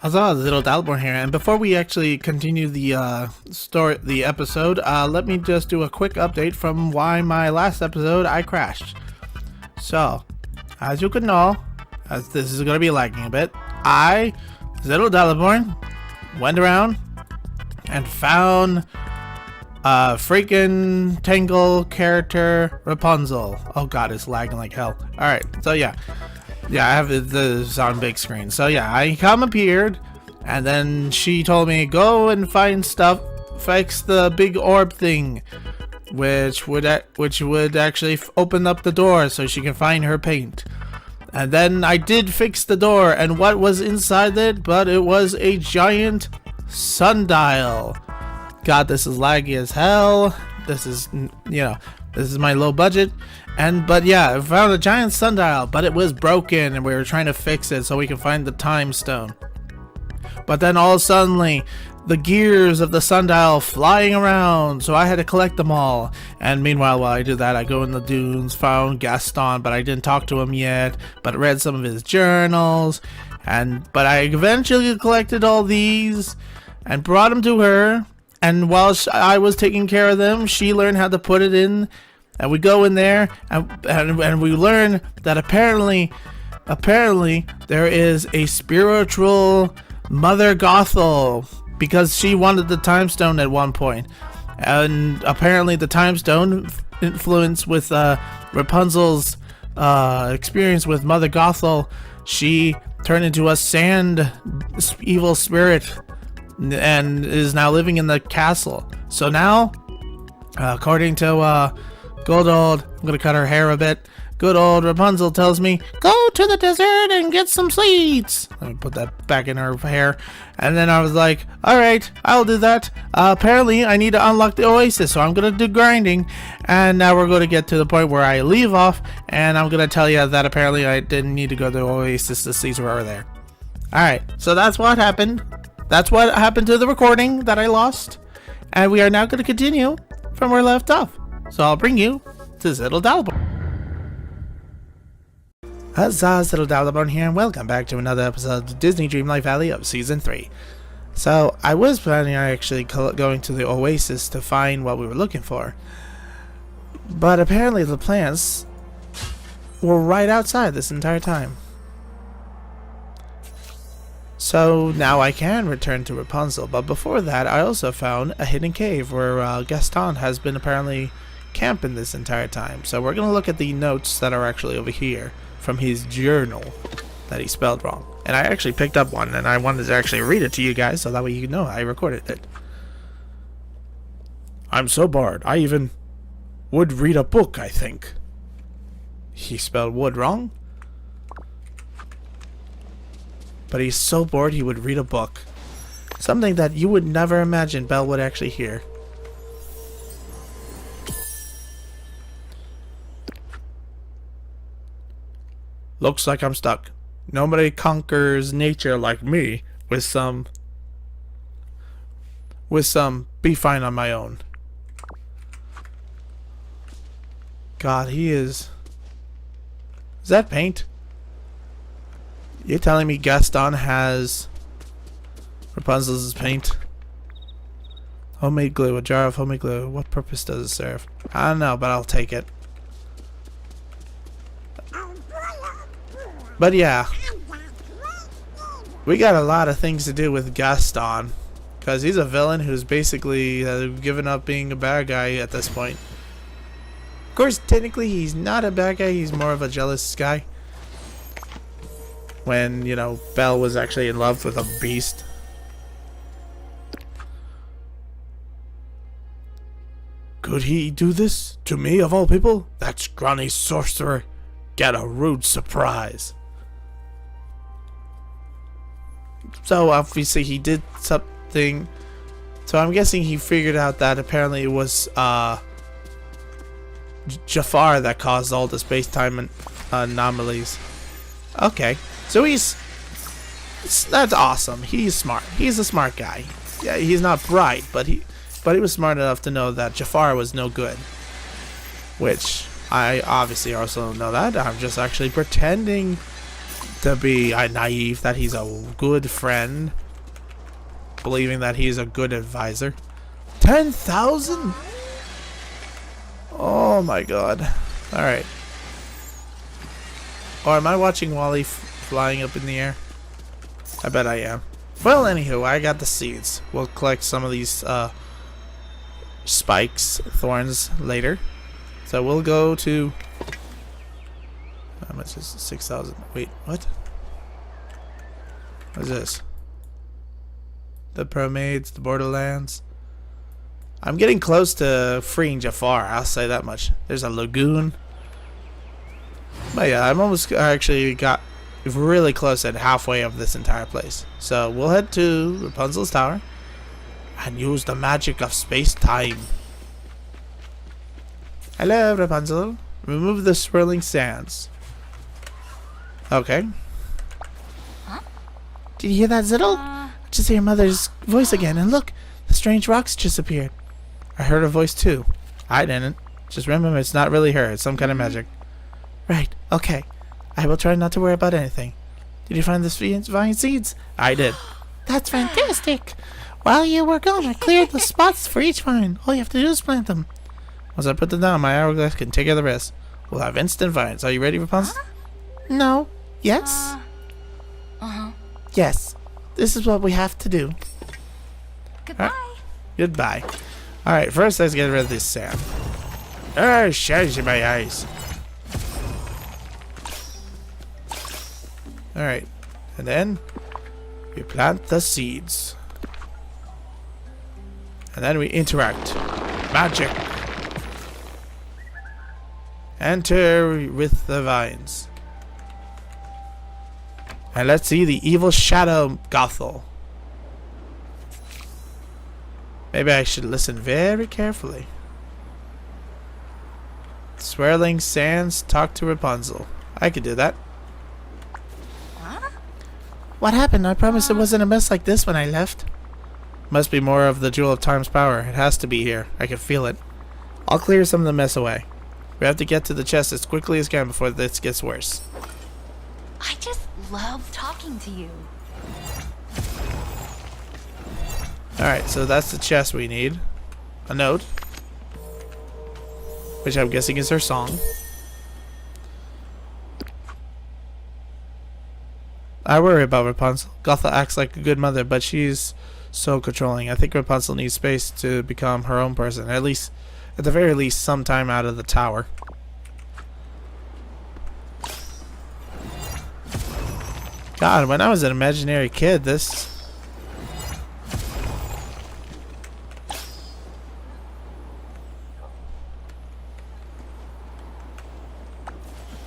Huzzah, Little Dalborn here, and before we actually continue the episode, let me just do a quick update from why my last episode I crashed. So, as you can know, as this is going to be lagging a bit, I, Little Dalborn, went around and found freaking Tangle character Rapunzel. Oh god, it's lagging like hell. Alright, so yeah, I have this on big screen. So yeah, I appeared, and then she told me, go and find stuff, fix the big orb thing, which would actually open up the door so she can find her paint. And then I did fix the door, and what was inside it? But it was a giant sundial. God, this is laggy as hell. This is, this is my low budget. But yeah, I found a giant sundial, but it was broken, and we were trying to fix it so we can find the time stone. But then all suddenly, the gears of the sundial flying around, so I had to collect them all. And meanwhile, while I did that, I go in the dunes, found Gaston, but I didn't talk to him yet, but read some of his journals. But I eventually collected all these and brought them to her. And while I was taking care of them, she learned how to put it in. And we go in there, and we learn that apparently there is a spiritual Mother Gothel, because she wanted the time stone at one point. And apparently the time stone influence with Rapunzel's experience with Mother Gothel, she turned into a sand evil spirit and is now living in the castle. So now, according to good old, I'm gonna cut her hair a bit, good old Rapunzel tells me, go to the desert and get some seeds. Let me put that back in her hair. And then I was like, alright, I'll do that. Apparently I need to unlock the oasis, so I'm gonna do grinding. And now we're gonna get to the point where I leave off, and I'm gonna tell you that apparently I didn't need to go to the oasis to see where there. Alright, so that's what happened. That's what happened to the recording that I lost. And we are now going to continue from where I left off. So I'll bring you to Little Dalborn. Huzzah, Little Dalborn here, and welcome back to another episode of Disney Dreamlight Valley of Season 3. So I was planning on actually going to the oasis to find what we were looking for. But apparently the plants were right outside this entire time. So now I can return to Rapunzel, but before that I also found a hidden cave where Gaston has been apparently camping this entire time. So we're going to look at the notes that are actually over here from his journal that he spelled wrong. And I actually picked up one, and I wanted to actually read it to you guys so that way you know I recorded it. I'm so bored, I even would read a book, I think. He spelled wood wrong. But he's so bored he would read a book. Something that you would never imagine Belle would actually hear. Looks like I'm stuck. Nobody conquers nature like me with some be fine on my own. God, he is... Is that paint? You're telling me Gaston has Rapunzel's paint? Homemade glue. A jar of homemade glue. What purpose does it serve? I don't know, but I'll take it. But yeah. We got a lot of things to do with Gaston. Because he's a villain who's basically given up being a bad guy at this point. Of course, technically he's not a bad guy. He's more of a jealous guy. When, Belle was actually in love with a beast. Could he do this? To me, of all people? That scrawny sorcerer. Get a rude surprise. So, obviously, he did something. So, I'm guessing he figured out that apparently it was, Jafar that caused all the space-time anomalies. Okay. So that's awesome. He's smart. He's a smart guy. Yeah, he's not bright, but he was smart enough to know that Jafar was no good. Which I obviously also know that. I'm just actually pretending to be naive that he's a good friend, believing that he's a good advisor. 10,000? Oh my god. Alright. Or am I watching Wally flying up in the air? I bet I am. Well, anywho, I got the seeds. We'll collect some of these spikes, thorns later. So we'll go to... How much is 6,000? Wait, what? What is this? The Promades, the Borderlands. I'm getting close to freeing Jafar, I'll say that much. There's a lagoon. But yeah, I'm almost actually got really close at halfway of this entire place. So we'll head to Rapunzel's tower and use the magic of space-time. Hello, Rapunzel. Remove the swirling sands. Okay. Huh? Did you hear that, Ziddle? Just hear your mother's voice again, and look, the strange rocks just appeared. I heard her voice too. I didn't. Just remember, it's not really her. It's some kind of magic. Right. Okay. I will try not to worry about anything. Did you find the vine seeds? I did. That's fantastic. While you were gone, I cleared the spots for each vine. All you have to do is plant them. Once I put them down, my hourglass can take care of the rest. We'll have instant vines. Are you ready, Rapunzel? No. Yes? Yes. This is what we have to do. Goodbye. Right. Goodbye. Alright, first let's get rid of this sand. Oh, shines in my eyes. Alright. And then we plant the seeds. And then we interact. Magic. Enter with the vines. And let's see the evil shadow Gothel. Maybe I should listen very carefully. Swirling sands talk to Rapunzel. I could do that. Huh? What happened? I promised it wasn't a mess like this when I left. Must be more of the Jewel of Time's power. It has to be here. I can feel it. I'll clear some of the mess away. We have to get to the chest as quickly as can before this gets worse. I just love talking to you. Alright, so that's the chest we need. A note. Which I'm guessing is her song. I worry about Rapunzel. Gothel acts like a good mother, but she's so controlling. I think Rapunzel needs space to become her own person. At the very least, some time out of the tower. God, when I was an imaginary kid, this...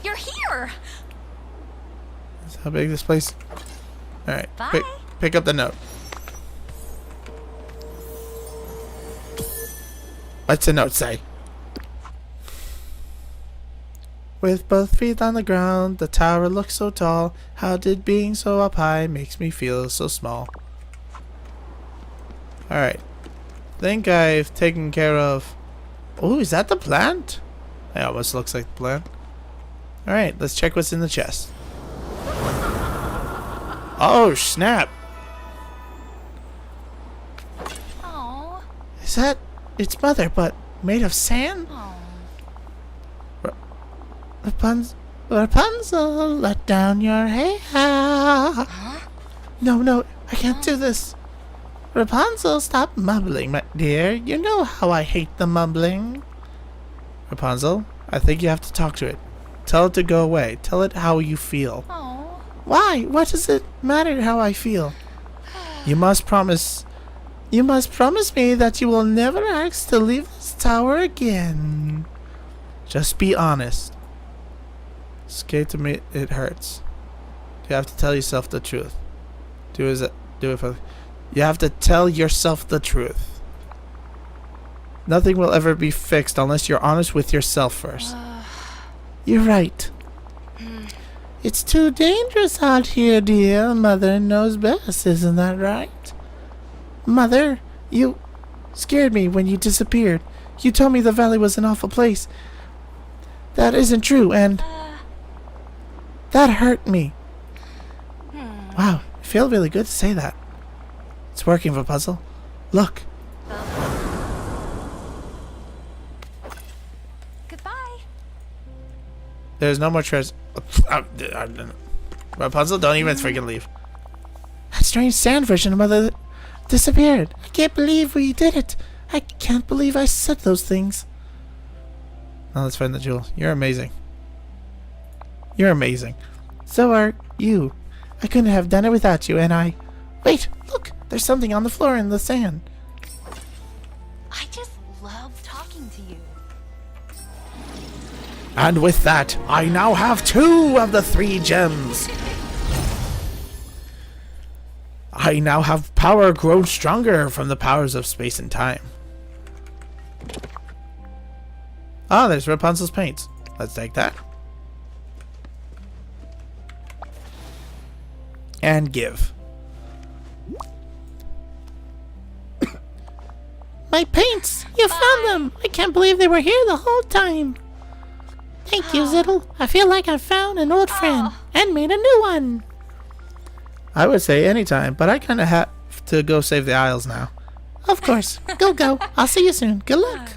You're here. That's how big this place... Alright, Bye. pick up the note. What's the note say? With both feet on the ground, the tower looks so tall. How did being so up high makes me feel so small? Alright. Think I've taken care of... Oh, is that the plant? It almost looks like the plant. Alright, let's check what's in the chest. Oh, snap. Oh. Is that... It's Mother, but made of sand? Oh. Rapunzel, let down your hair. Huh? No, I can't do this. Rapunzel, stop mumbling, my dear. You know how I hate the mumbling. Rapunzel, I think you have to talk to it. Tell it to go away. Tell it how you feel. Oh. Why? What does it matter how I feel? You must promise me that you will never ask to leave this tower again. Just be honest. Scared to admit it hurts. You have to tell yourself the truth. Do it for... You have to tell yourself the truth. Nothing will ever be fixed unless you're honest with yourself first. You're right. It's too dangerous out here, dear. Mother knows best, isn't that right? Mother, you scared me when you disappeared. You told me the valley was an awful place. That isn't true, and that hurt me. Wow, I feel really good to say that. It's working, Rapunzel. Look. Goodbye. There's no more treasure. Rapunzel, don't even freaking leave. That strange sand version of Mother disappeared. I can't believe we did it. I can't believe I said those things. Now let's find the jewel. You're amazing. You're amazing. So are you. I couldn't have done it without you, and I... Wait, look! There's something on the floor in the sand. I just love talking to you. And with that, I now have 2 of the 3 gems. I now have power grown stronger from the powers of space and time. Ah, there's Rapunzel's paints. Let's take that. And give. My paints! You found them! I can't believe they were here the whole time. Thank you, Ziddle. I feel like I found an old friend and made a new one. I would say anytime, but I kind of have to go save the Isles now. Of course. Go. I'll see you soon. Good luck.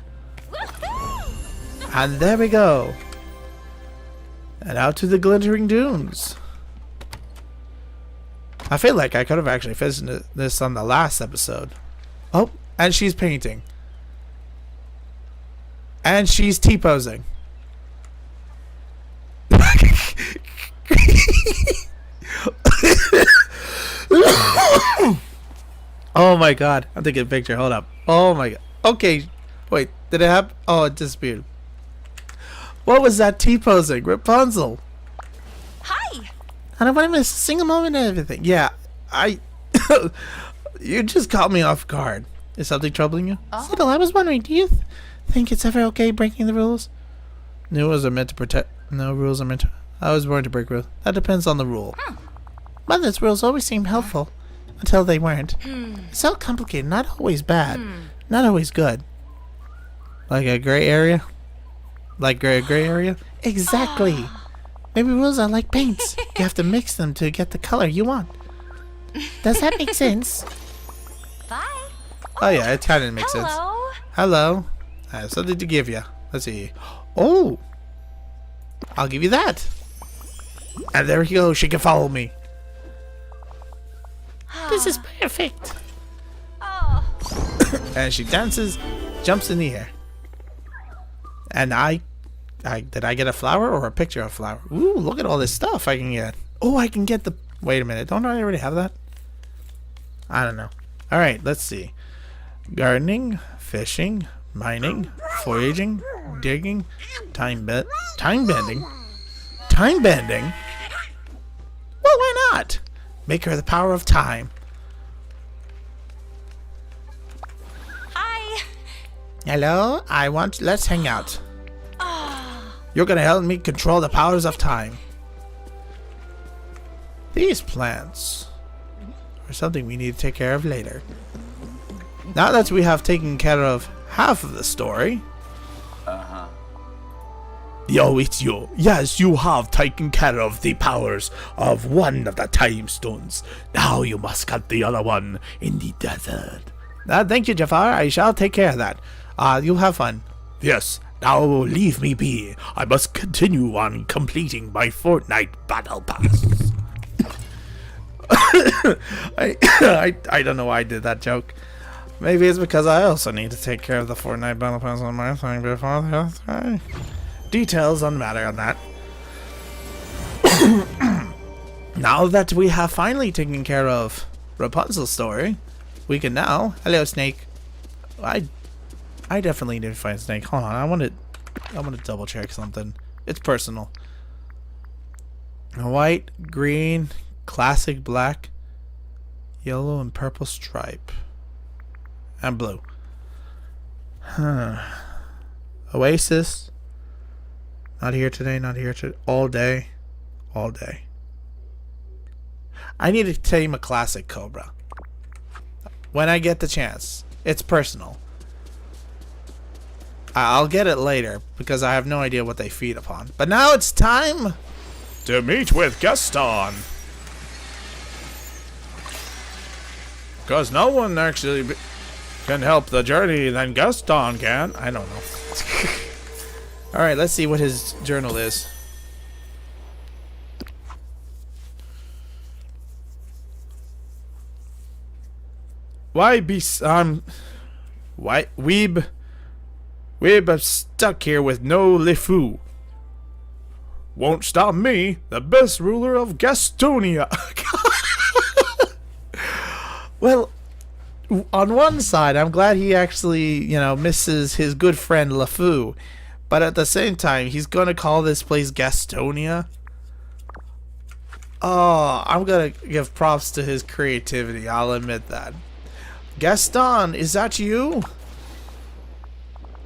And there we go. And out to the glittering dunes. I feel like I could have actually finished this on the last episode. Oh, and she's painting. And she's T-posing. Oh my god. I'm taking a picture. Hold up. Oh my god. Okay. Wait. Did it happen? Oh, it disappeared. What was that T-posing? Rapunzel. Hi. I don't want to miss a single moment of everything. Yeah. You just caught me off guard. Is something troubling you? Settle, I was wondering, do you think it's ever okay breaking the rules? No rules are meant to protect. No rules are meant to... I was born to break rules. That depends on the rule. Mother's rules always seemed helpful. Until they weren't. It's so complicated. Not always bad. Not always good. Like a gray area? Like gray area? Exactly. Maybe rules are like paints. You have to mix them to get the color you want. Does that make sense? Bye. Oh yeah, it kind of makes sense. Hello. I have something to give you. Let's see. Oh. I'll give you that. And there you go. She can follow me. This is perfect. And she dances, jumps in the air. And did I get a flower or a picture of a flower? Ooh, look at all this stuff I can get. Oh, I can get the... Wait a minute. Don't I already have that? I don't know. All right, let's see. Gardening, fishing, mining, foraging, digging, time bending. Time bending? Well, why not? Make her the power of time. Hi. Hello? Let's hang out. You're gonna help me control the powers of time. These plants are something we need to take care of later. Now that we have taken care of half of the story. Yo, it's you. Yes, you have taken care of the powers of one of the time stones. Now you must cut the other one in the desert. Thank you, Jafar. I shall take care of that. You'll have fun. Yes. Now leave me be. I must continue on completing my Fortnite battle pass. I don't know why I did that joke. Maybe it's because I also need to take care of the Fortnite battle pass on my thing before the other thing. Details on matter on that. Now that we have finally taken care of Rapunzel's story, we can now... Hello, Snake. I definitely need to find Snake. Hold on, I want to double check something. It's personal. White, green, classic black, yellow and purple stripe, and blue. Oasis. Not here today, not here today. All day. All day. I need to tame a classic cobra. When I get the chance. It's personal. I'll get it later because I have no idea what they feed upon. But now it's time to meet with Gaston. Because no one actually can help the journey than Gaston can. I don't know. Alright, let's see what his journal is. Weeb I'm stuck here with no LeFou. Won't stop me, the best ruler of Gastonia. Well, on one side, I'm glad he actually, misses his good friend LeFou. But at the same time, he's going to call this place Gastonia. Oh, I'm going to give props to his creativity. I'll admit that. Gaston, is that you?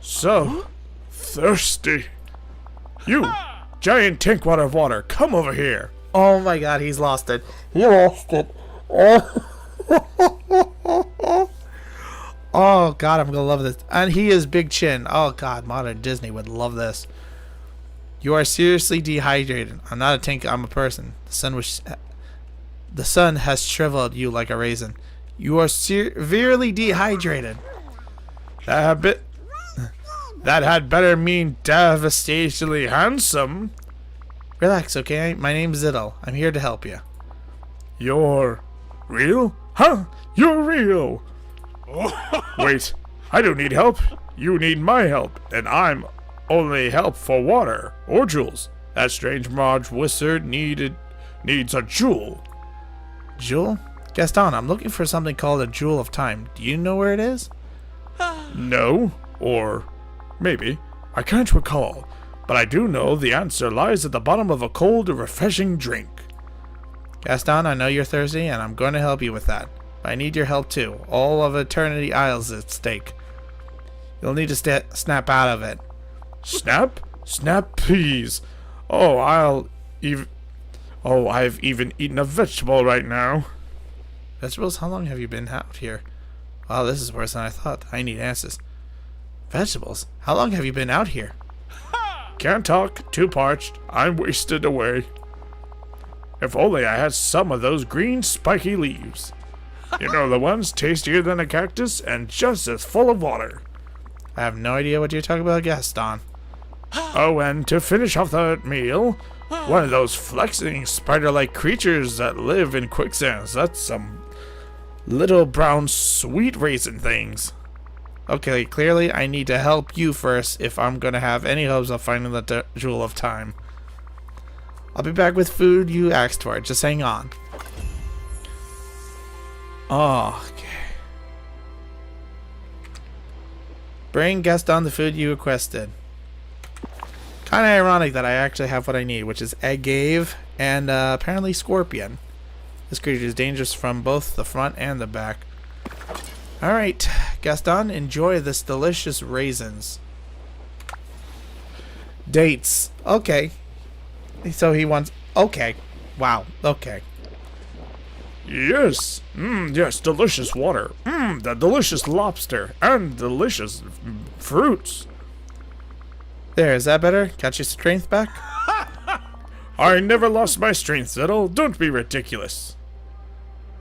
So thirsty. You, giant tankwater of water, come over here. Oh my god, he's lost it. He lost it. Oh god, I'm gonna love this. And he is Big Chin. Oh god, modern Disney would love this. You are seriously dehydrated. I'm not a tank, I'm a person. The sun has shriveled you like a raisin. You are severely dehydrated. That had better mean devastatingly handsome. Relax, okay? My name's Ziddle. I'm here to help you. You're real? Huh? You're real. Wait, I don't need help. You need my help, and I'm only help for water or jewels. That strange Marge wizard needs a jewel. Jewel? Gaston, I'm looking for something called a Jewel of Time. Do you know where it is? No, or maybe. I can't recall, but I do know the answer lies at the bottom of a cold, refreshing drink. Gaston, I know you're thirsty, and I'm going to help you with that. But I need your help too. All of Eternity Isle's at stake. You'll need to snap out of it. Snap? Snap, please. I've even eaten a vegetable right now. Vegetables? How long have you been out here? Wow, this is worse than I thought. I need answers. Vegetables? How long have you been out here? Can't talk. Too parched. I'm wasted away. If only I had some of those green spiky leaves. You know, the ones tastier than a cactus and just as full of water. I have no idea what you're talking about, Gaston. Oh, and to finish off the meal, one of those flexing spider-like creatures that live in quicksands. That's some little brown sweet raisin things. Okay, clearly I need to help you first if I'm gonna have any hopes of finding the Jewel of Time. I'll be back with food you asked for. Just hang on. Oh, okay. Bring Gaston the food you requested. Kind of ironic that I actually have what I need, which is agave and apparently scorpion. This creature is dangerous from both the front and the back. Alright, Gaston, enjoy this delicious raisins. Dates. Okay. So he wants... Okay. Wow. Okay. Yes. Yes, delicious water. The delicious lobster. And delicious fruits. There, is that better? Got your strength back? I never lost my strength, Ziddle. Don't be ridiculous.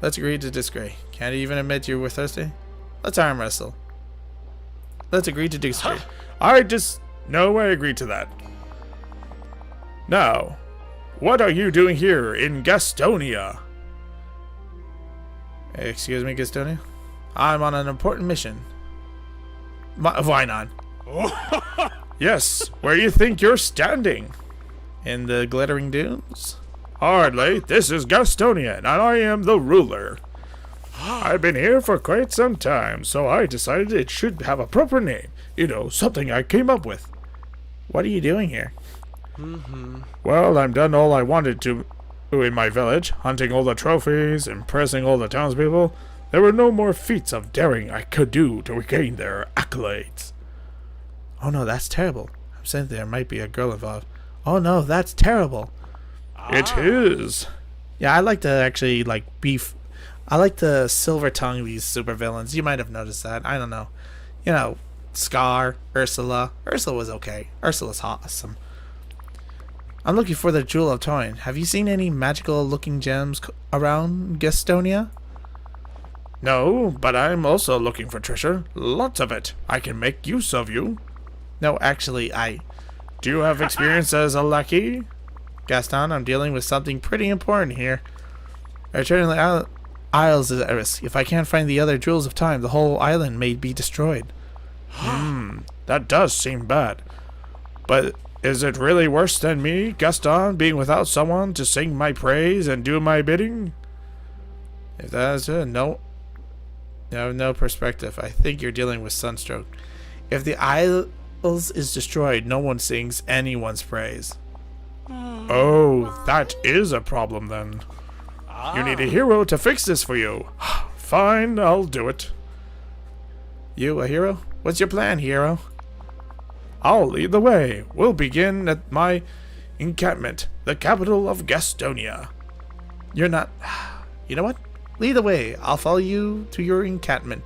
Let's agree to disagree. Can't even admit you were thirsty? Let's arm wrestle. Let's agree to disagree. No, I agree to that. Now, what are you doing here in Gastonia? Excuse me, Gastonia? I'm on an important mission. Why not? Yes, where do you think you're standing? In the glittering dunes? Hardly. This is Gastonia, and I am the ruler. I've been here for quite some time, so I decided it should have a proper name. You know, something I came up with. What are you doing here? Well, I've done all I wanted to in my village, hunting all the trophies, impressing all the townspeople. There were no more feats of daring I could do to regain their accolades. Oh no, that's terrible. I'm saying there might be a girl involved. Oh no, that's terrible. It is. Yeah, I like to actually I like to silver tongue these supervillains. You might have noticed that. I don't know. You know, Scar, Ursula. Ursula was okay. Ursula's awesome. I'm looking for the Jewel of Time. Have you seen any magical looking gems around Gastonia? No, but I'm also looking for treasure. Lots of it. I can make use of you. No, actually, Do you have experience as a lackey? Gaston, I'm dealing with something pretty important here. Returning the Isles is at risk. If I can't find the other jewels of time, the whole island may be destroyed. That does seem bad. But is it really worse than me, Gaston, being without someone to sing my praise and do my bidding? If that is it, no. You have no perspective. I think you're dealing with sunstroke. If the Isles is destroyed, no one sings anyone's praise. Oh, that is a problem then. You need a hero to fix this for you. Fine, I'll do it. You, a hero? What's your plan, hero? I'll lead the way. We'll begin at my encampment, the capital of Gastonia. You're not... You know what? Lead the way. I'll follow you to your encampment.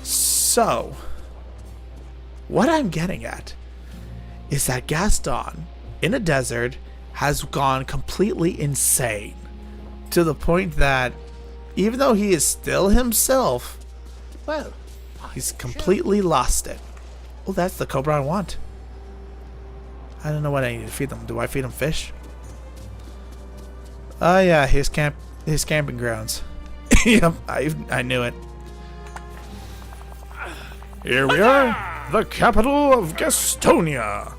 So, what I'm getting at is that Gaston, in a desert, has gone completely insane. To the point that, even though he is still himself, well, he's completely lost it. Oh, that's the cobra I want. I don't know what I need to feed them. Do I feed them fish? Oh yeah, his camping grounds. Yep, I knew it. Here we are, the capital of Gastonia.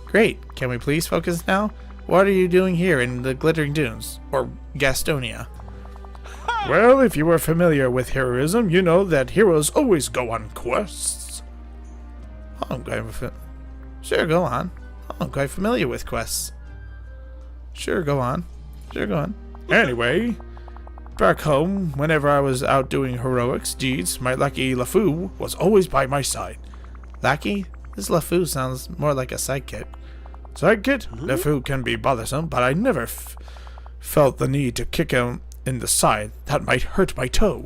Great. Can we please focus now? What are you doing here in the Glittering Dunes? Or Gastonia? Well, if you are familiar with heroism, you know that heroes always go on quests. Sure, go on. I'm quite familiar with quests. Sure, go on. Anyway, back home, whenever I was out doing heroics deeds, my lackey LeFou was always by my side. Lackey? This LeFou sounds more like a sidekick. Sidekick? LeFou can be bothersome, but I never felt the need to kick him in the side. That might hurt my toe.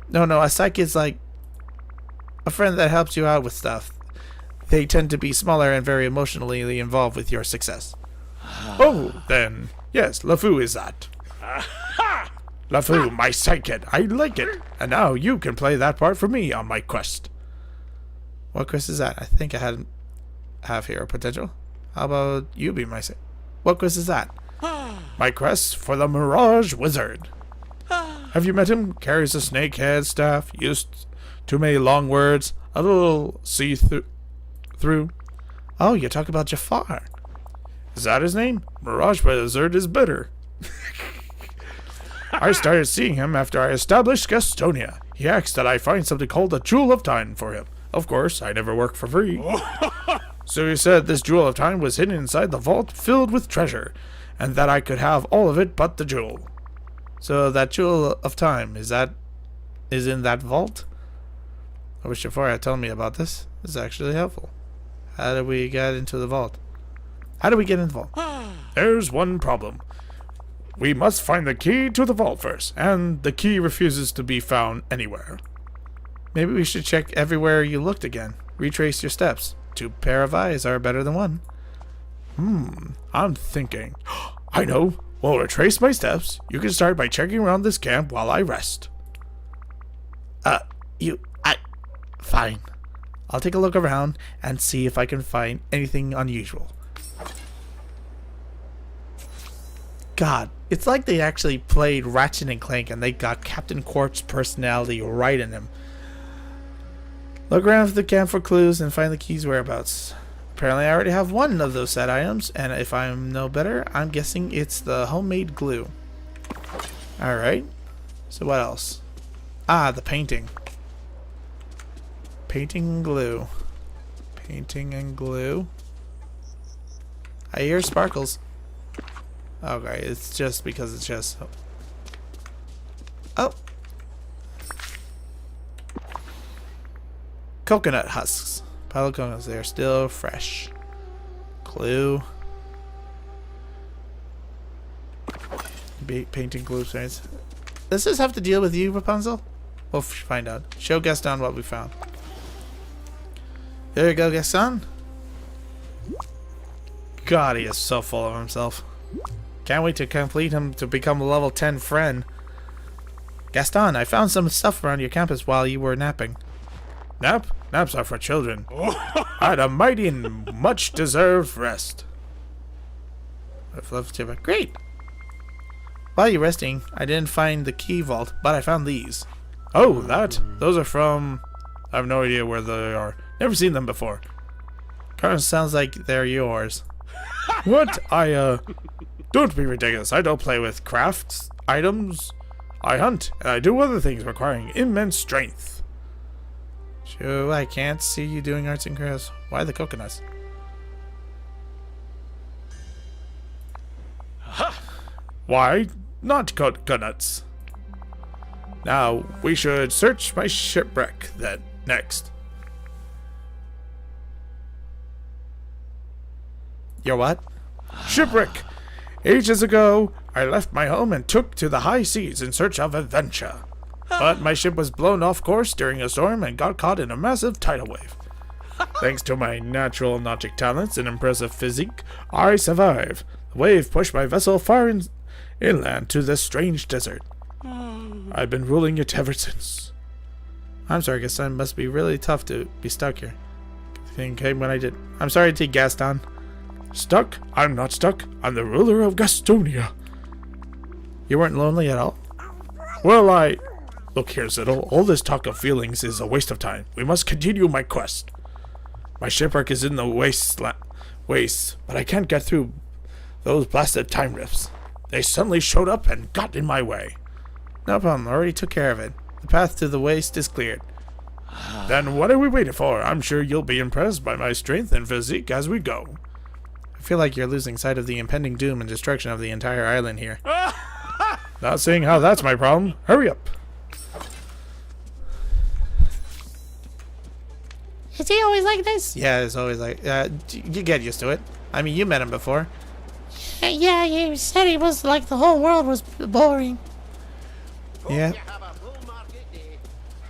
No, a sidekick's like a friend that helps you out with stuff. They tend to be smaller and very emotionally involved with your success. Oh, then, yes, LeFou is that. LeFou, my sidekick, I like it. And now you can play that part for me on my quest. What quest is that? I think I have hero potential. How about you be my What quest is that? My quest for the Mirage Wizard. Have you met him? Carries a snake head staff, used too many long words, a little see-through. Oh, you're talking about Jafar. Is that his name? Mirage Wizard is better. I started seeing him after I established Gastonia. He asked that I find something called the Jewel of Time for him. Of course, I never work for free. So he said this Jewel of Time was hidden inside the vault filled with treasure, and that I could have all of it but the jewel. So that Jewel of Time, is in that vault? I wish Jafar had told me about this. This is actually helpful. How do we get into the vault? There's one problem. We must find the key to the vault first, and the key refuses to be found anywhere. Maybe we should check everywhere you looked again. Retrace your steps. 2 pair of eyes are better than 1. I'm thinking. I know. We'll retrace my steps. You can start by checking around this camp while I rest. Fine. I'll take a look around and see if I can find anything unusual. God, it's like they actually played Ratchet and Clank and they got Captain Quark's personality right in him. Look around the camp for clues and find the key's whereabouts. Apparently I already have 1 of those set items, and if I'm no better, I'm guessing it's the homemade glue. Alright. So what else? The painting. Painting and glue. I hear sparkles. Okay, it's just because it's just... Oh! Coconut husks. Pile of coconuts. They are still fresh. Glue. Painting glue signs. Does this have to deal with you, Rapunzel? We'll find out. Show Gaston what we found. There you go, Gaston. God, he is so full of himself. Can't wait to complete him to become a level 10 friend. Gaston, I found some stuff around your campus while you were napping. Nap? Naps are for children. I had a mighty and much deserved rest. Great. While you're resting, I didn't find the key vault, but I found these. Oh, those are from... I have no idea where they are. Never seen them before. Kind of sounds like they're yours. What? Don't be ridiculous. I don't play with crafts, items. I hunt, and I do other things requiring immense strength. Sure, I can't see you doing arts and crafts. Why the coconuts? Why not coconuts? Now, we should search my shipwreck then, next. Your what? Shipwreck! Ages ago, I left my home and took to the high seas in search of adventure. But my ship was blown off course during a storm and got caught in a massive tidal wave. Thanks to my natural nautic talents and impressive physique, I survived. The wave pushed my vessel far inland to this strange desert. I've been ruling it ever since. I'm sorry, Gaston. It must be really tough to be stuck here. Thing came when I did. I'm sorry to Gaston. Stuck? I'm not stuck. I'm the ruler of Gastonia. You weren't lonely at all? Well, Look here, Ziddle. All this talk of feelings is a waste of time. We must continue my quest. My shipwreck is in the wastes, but I can't get through those blasted time rifts. They suddenly showed up and got in my way. No problem. I already took care of it. The path to the waste is cleared. Then what are we waiting for? I'm sure you'll be impressed by my strength and physique as we go. I feel like you're losing sight of the impending doom and destruction of the entire island here. Not seeing how that's my problem. Hurry up. Is he always like this? Yeah, it's always like, you get used to it. I mean, you met him before. Yeah, he said he was like the whole world was boring. Yeah.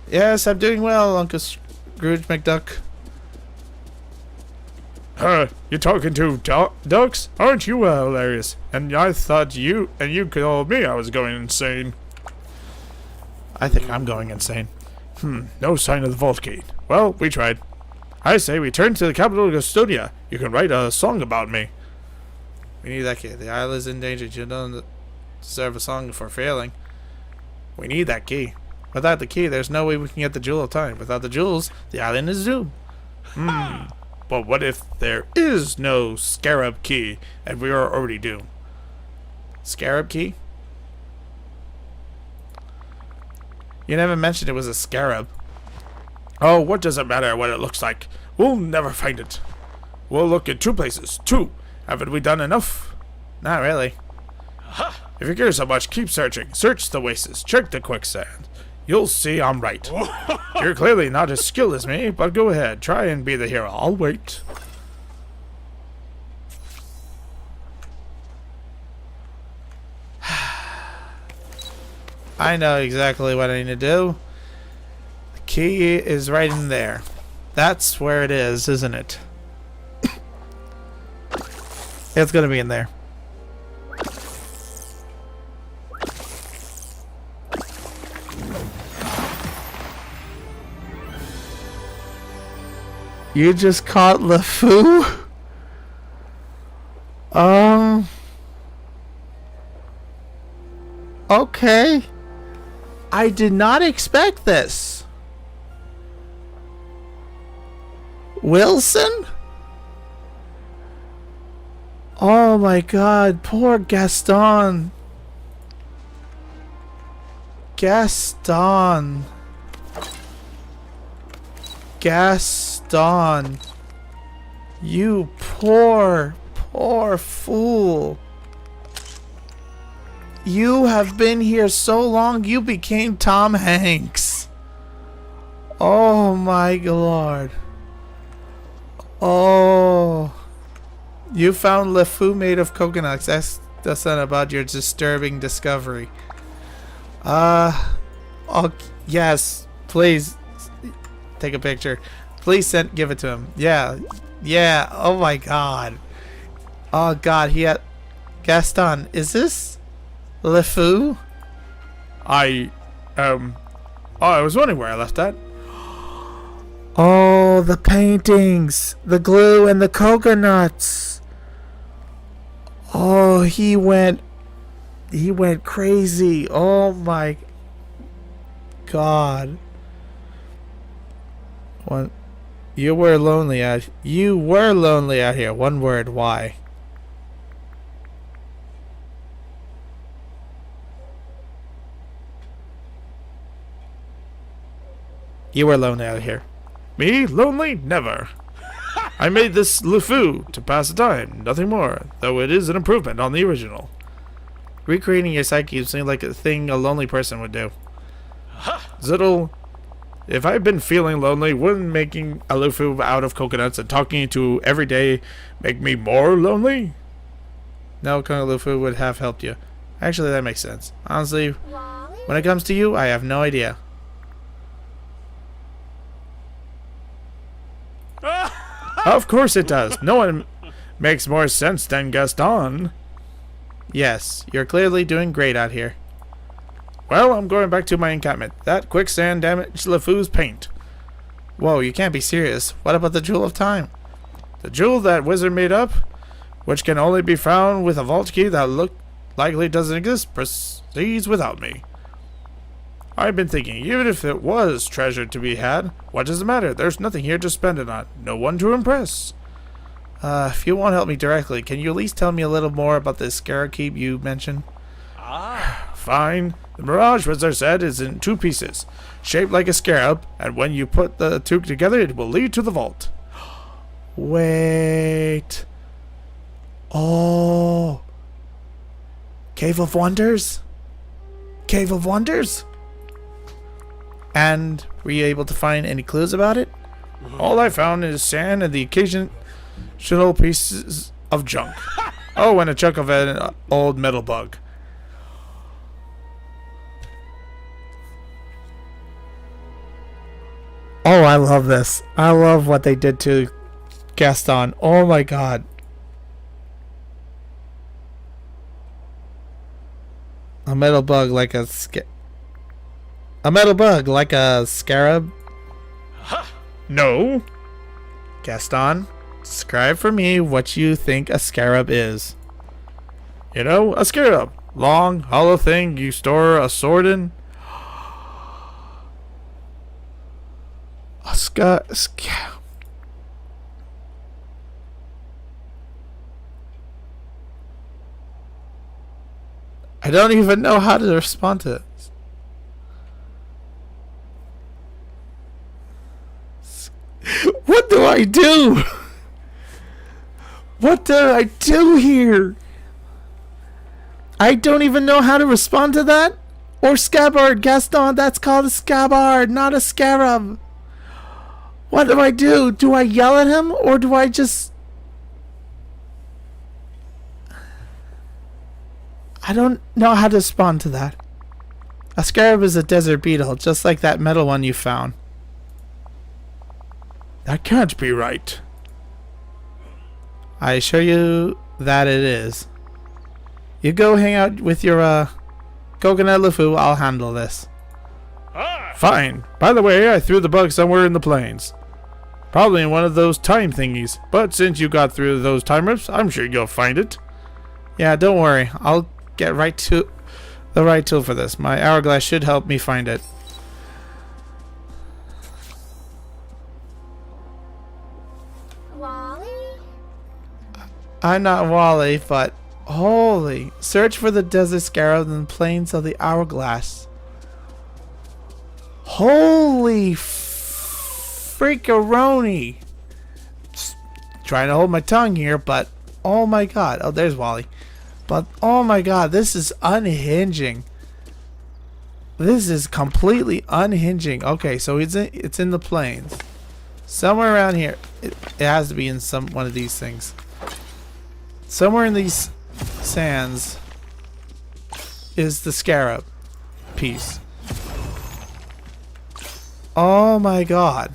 Yes, I'm doing well, Uncle Scrooge McDuck. You talking to ducks? Aren't you hilarious? And I thought you told me I was going insane. I think I'm going insane. No sign of the vault gate. Well, we tried. I say we turn to the capital of Gastonia. You can write a song about me. We need that key. The island is in danger. You don't deserve a song for failing. We need that key. Without the key, there's no way we can get the Jewel of Time. Without the jewels, the island is doomed. But what if there is no scarab key and we are already doomed? Scarab key? You never mentioned it was a scarab. Oh, what does it matter what it looks like? We'll never find it. We'll look in 2 places. 2. Haven't we done enough? Not really. If you care so much, keep searching. Search the wastes. Check the quicksand. You'll see I'm right. You're clearly not as skilled as me, but go ahead. Try and be the hero. I'll wait. I know exactly what I need to do. The key is right in there. That's where it is, isn't it? It's gonna be in there. You just caught LeFou? Okay. I did not expect this. Wilson? Oh my god, poor Gaston. Gaston. Gaston. You poor, poor fool. You have been here so long, you became Tom Hanks. Oh my lord. Oh. You found LeFou made of coconuts. That's not about your disturbing discovery. Oh, yes. Please take a picture. Please give it to him. Yeah. Yeah. Oh my god. Oh god, he had... Gaston, is this LeFou? Oh, I was wondering where I left that. Oh, the paintings, the glue, and the coconuts. Oh, he went crazy. Oh my God. What? You were lonely out here. One word, why? You were lonely out here. Me? Lonely? Never. I made this LeFou to pass the time, nothing more, though it is an improvement on the original. Recreating your psyche seems like a thing a lonely person would do. Ziddle, if I'd been feeling lonely, wouldn't making a LeFou out of coconuts and talking to every day make me more lonely? No, Kung LeFou would have helped you. Actually, that makes sense. Honestly, when it comes to you, I have no idea. Of course it does. No one makes more sense than Gaston. Yes, you're clearly doing great out here. Well, I'm going back to my encampment. That quicksand damaged LeFou's paint. Whoa, you can't be serious. What about the Jewel of Time? The jewel that wizard made up, which can only be found with a vault key that likely doesn't exist, proceeds without me. I've been thinking, even if it was treasure to be had, what does it matter? There's nothing here to spend it on. No one to impress. If you won't help me directly, can you at least tell me a little more about this scarab keep you mentioned? Fine. The Mirage Wizard said is in 2 pieces, shaped like a scarab, and when you put the 2 together, it will lead to the vault. Wait. Oh. Cave of Wonders? Cave of Wonders? And were you able to find any clues about it? All I found is sand and the occasional pieces of junk. Oh, and a chunk of an old metal bug. Oh, I love this. I love what they did to Gaston. Oh my God. A metal bug like a scarab? No. Gaston, describe for me what you think a scarab is. You know, a scarab. Long, hollow thing you store a sword in. A scarab. I don't even know how to respond to this. What do I do? What did I do here? I don't even know how to respond to that. Or scabbard, Gaston, that's called a scabbard, not a scarab. What do I do? Do I yell at him or do I just... I don't know how to respond to that. A scarab is a desert beetle, just like that metal one you found. That can't be right. I assure you that it is. You go hang out with your coconut LeFou, I'll handle this. Fine. By the way, I threw the bug somewhere in the plains. Probably in one of those time thingies. But since you got through those time rips, I'm sure you'll find it. Yeah, don't worry. I'll get right to the right tool for this. My hourglass should help me find it. Wally? I'm not Wally, but holy. Search for the desert scarab in the plains of the hourglass. Holy freakaroni. Just trying to hold my tongue here, but oh my God. Oh, there's Wally. But oh my God, this is unhinging. This is completely unhinging. Okay, so it's in the plains. Somewhere around here. It has to be in one of these things. Somewhere in these sands is the scarab piece. Oh my God.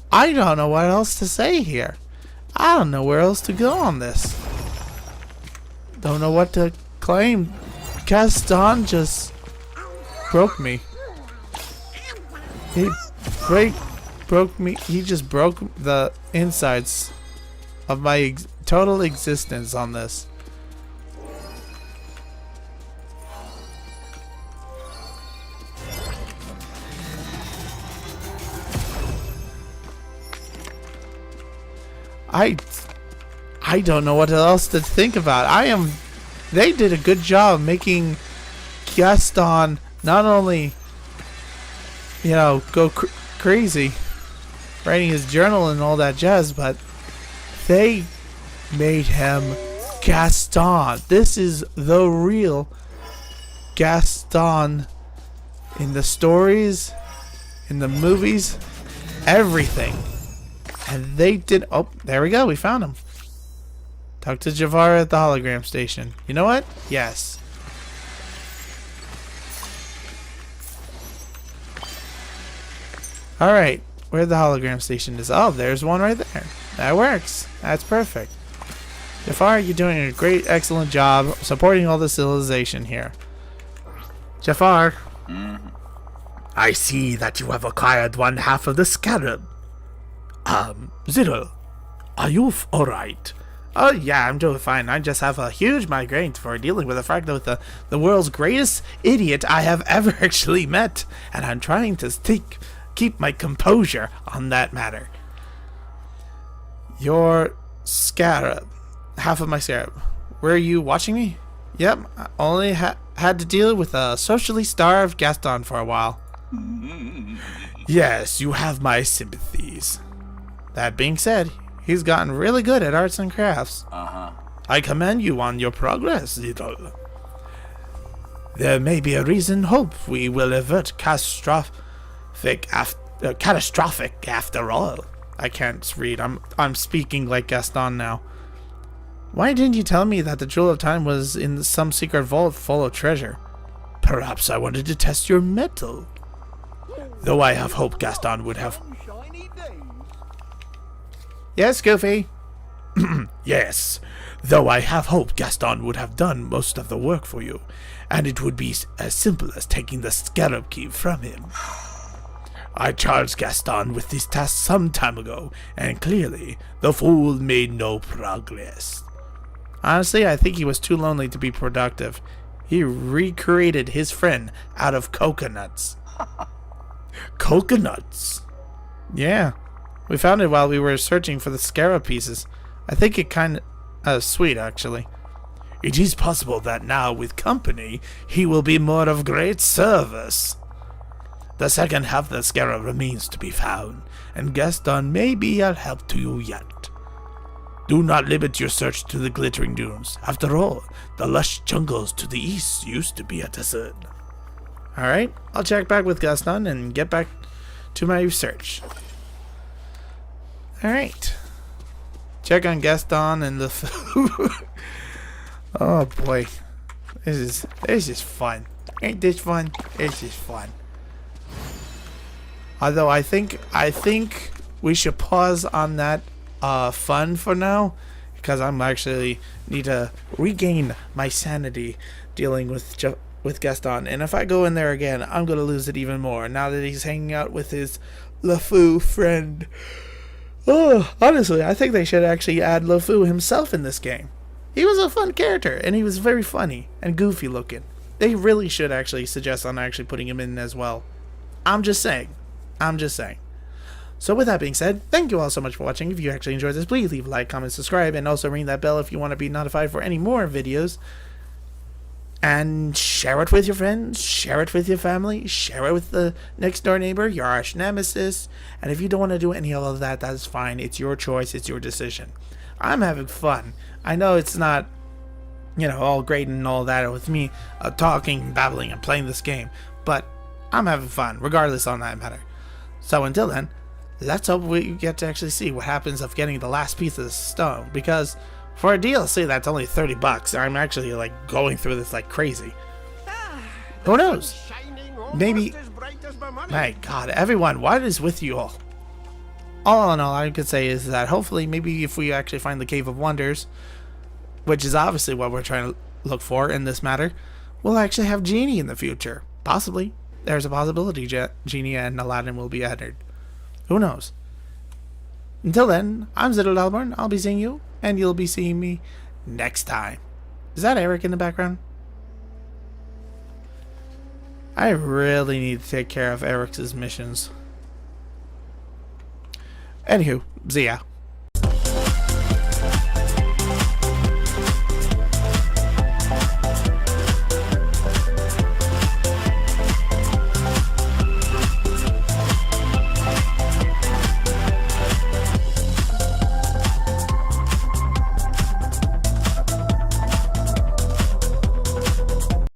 I don't know what else to say here. I don't know where else to go on this. don't know what to claim. Gaston just broke me. He broke me. He just broke the insides of my total existence on this. I don't know what else to think about. They did a good job making Gaston not only, you know, go crazy, writing his journal and all that jazz, but they made him Gaston. This is the real Gaston in the stories, in the movies, everything. And they did. Oh, there we go. We found him. Talk to Jafar at the hologram station. You know what? Yes. Alright. Where the hologram station is. Oh, there's one right there. That works. That's perfect. Jafar, you're doing a great, excellent job supporting all the civilization here. Jafar. I see that you have acquired one half of the scarab. Zero, are you alright? Oh yeah, I'm doing fine. I just have a huge migraine for dealing with the fact that the world's greatest idiot I have ever actually met, and I'm trying to keep my composure on that matter. Your scarab, half of my scarab. Were you watching me? Yep, I only had to deal with a socially starved Gaston for a while. Yes, you have my sympathies. That being said, he's gotten really good at arts and crafts. I commend you on your progress, little. There may be a reason hope we will avert catastrophic after all. I can't read. I'm speaking like Gaston now. Why didn't you tell me that the Jewel of Time was in some secret vault full of treasure? Perhaps I wanted to test your mettle. Though I have hoped Gaston would have... Yes, Goofy. Yes, though I have hoped Gaston would have done most of the work for you, and it would be as simple as taking the scarab key from him. I charged Gaston with this task some time ago, and clearly the fool made no progress. Honestly, I think he was too lonely to be productive. He recreated his friend out of coconuts. Coconuts? Yeah. We found it while we were searching for the scarab pieces. I think it kind of sweet, actually. It is possible that now, with company, he will be more of great service. The second half of the scarab remains to be found, and Gaston may be a help to you yet. Do not limit your search to the glittering dunes. After all, the lush jungles to the east used to be a desert. Alright, I'll check back with Gaston and get back to my research. Alright. Check on Gaston and the food. Oh boy. This is fun. Ain't this fun? This is fun. Although I think we should pause on that fun for now, because I'm actually need to regain my sanity dealing with Gaston, and if I go in there again, I'm gonna lose it even more now that he's hanging out with his LeFou friend. Oh, honestly, I think they should actually add LeFou himself in this game. He was a fun character, and he was very funny and goofy looking. They really should actually suggest on actually putting him in as well. I'm just saying. So with that being said, thank you all so much for watching. If you actually enjoyed this, please leave a like, comment, subscribe, and also ring that bell if you want to be notified for any more videos. And share it with your friends, share it with your family, share it with the next door neighbor, your arch nemesis. And if you don't want to do any of all of that, that's fine. It's your choice, it's your decision. I'm having fun. I know it's not, you know, all great and all that with me talking, babbling, and playing this game, but I'm having fun, regardless on that matter. So until then, let's hope we get to actually see what happens of getting the last piece of the stone, because for a DLC that's only $30, I'm actually like going through this like crazy. Who knows? Maybe. My God, everyone, what is with you all? All in all, I could say is that hopefully, maybe if we actually find the Cave of Wonders, which is obviously what we're trying to look for in this matter, we'll actually have Genie in the future. Possibly. There's a possibility Genie and Aladdin will be entered. Who knows? Until then, I'm Ziddle Dalborn. I'll be seeing you, and you'll be seeing me next time. Is that Eric in the background? I really need to take care of Eric's missions. Anywho, see ya.